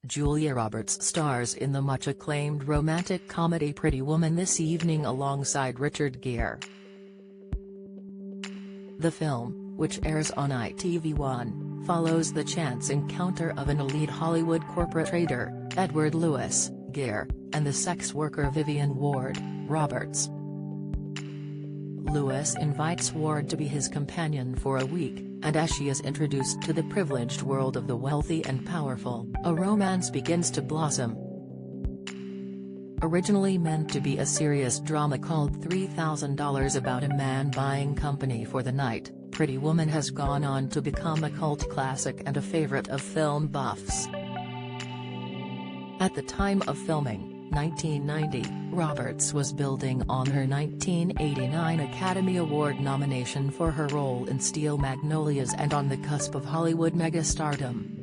Julia Roberts stars in the much-acclaimed romantic comedy Pretty Woman this evening alongside Richard Gere. The film, which airs on ITV1, follows the chance encounter of an elite Hollywood corporate trader, Edward Louis, Gere, and the sex worker Vivian Ward, Roberts. Louis invites Ward to be his companion for a week, and as she is introduced to the privileged world of the wealthy and powerful, a romance begins to blossom. Originally meant to be a serious drama called $3,000 about a man buying company for the night, Pretty Woman has gone on to become a cult classic and a favorite of film buffs. At the time of filming, 1990, Roberts was building on her 1989 Academy Award nomination for her role in Steel Magnolias and on the cusp of Hollywood megastardom.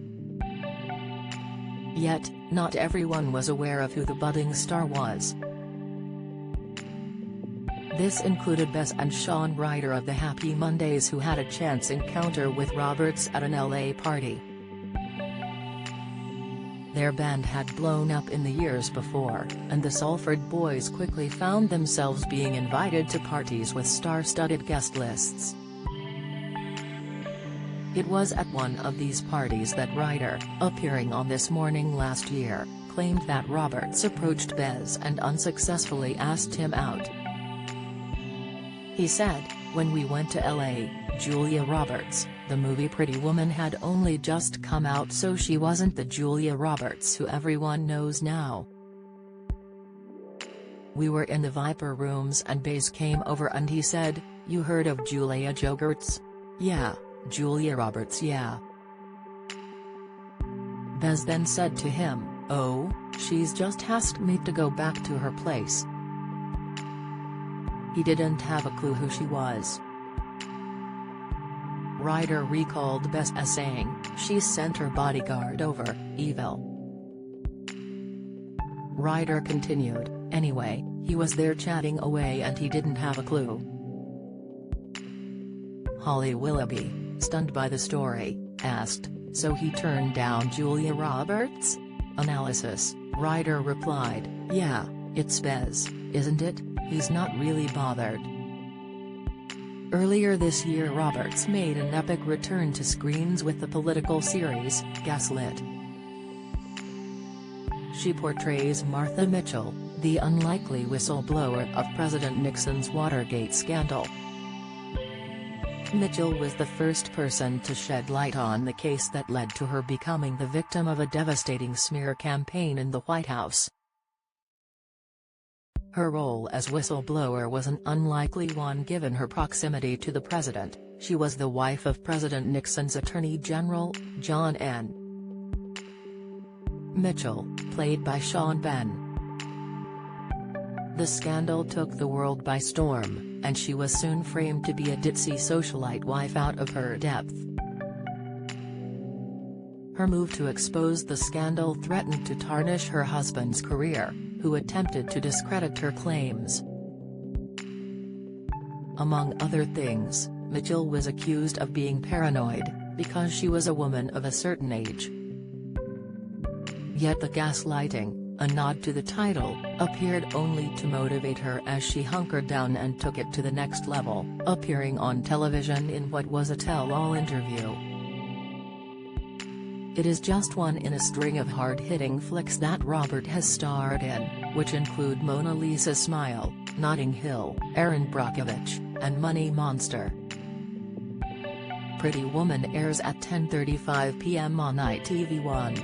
Yet, not everyone was aware of who the budding star was. This included Bez and Sean Ryder of the Happy Mondays, who had a chance encounter with Roberts at an LA party. Their band had blown up in the years before, and the Salford boys quickly found themselves being invited to parties with star-studded guest lists. It was at one of these parties that Ryder, appearing on This Morning last year, claimed that Roberts approached Bez and unsuccessfully asked him out. He said, "When we went to LA, Julia Roberts, the movie Pretty Woman had only just come out, so she wasn't the Julia Roberts who everyone knows now. We were in the Viper rooms and Bez came over and he said, 'You heard of Julia Roberts?' 'Yeah, Julia Roberts, yeah.' Bez then said to him, 'Oh, she's just asked me to go back to her place.' He didn't have a clue who she was." Ryder recalled Bez as saying, "She sent her bodyguard over, evil." Ryder continued, "Anyway, he was there chatting away and he didn't have a clue." Holly Willoughby, stunned by the story, asked, "So he turned down Julia Roberts?" Analysis, Ryder replied, "Yeah, it's Bez, isn't it? He's not really bothered." Earlier this year Roberts made an epic return to screens with the political series, Gaslit. She portrays Martha Mitchell, the unlikely whistleblower of President Nixon's Watergate scandal. Mitchell was the first person to shed light on the case that led to her becoming the victim of a devastating smear campaign in the White House. Her role as whistleblower was an unlikely one given her proximity to the president. She was the wife of President Nixon's Attorney General, John N. Mitchell, played by Sean Penn. The scandal took the world by storm, and she was soon framed to be a ditzy socialite wife out of her depth. Her move to expose the scandal threatened to tarnish her husband's career, who attempted to discredit her claims. Among other things, Mitchell was accused of being paranoid, because she was a woman of a certain age. Yet the gaslighting, a nod to the title, appeared only to motivate her as she hunkered down and took it to the next level, appearing on television in what was a tell-all interview. It is just one in a string of hard-hitting flicks that Robert has starred in, which include Mona Lisa Smile, Notting Hill, Erin Brockovich, and Money Monster. Pretty Woman airs at 10:35 p.m. on ITV1.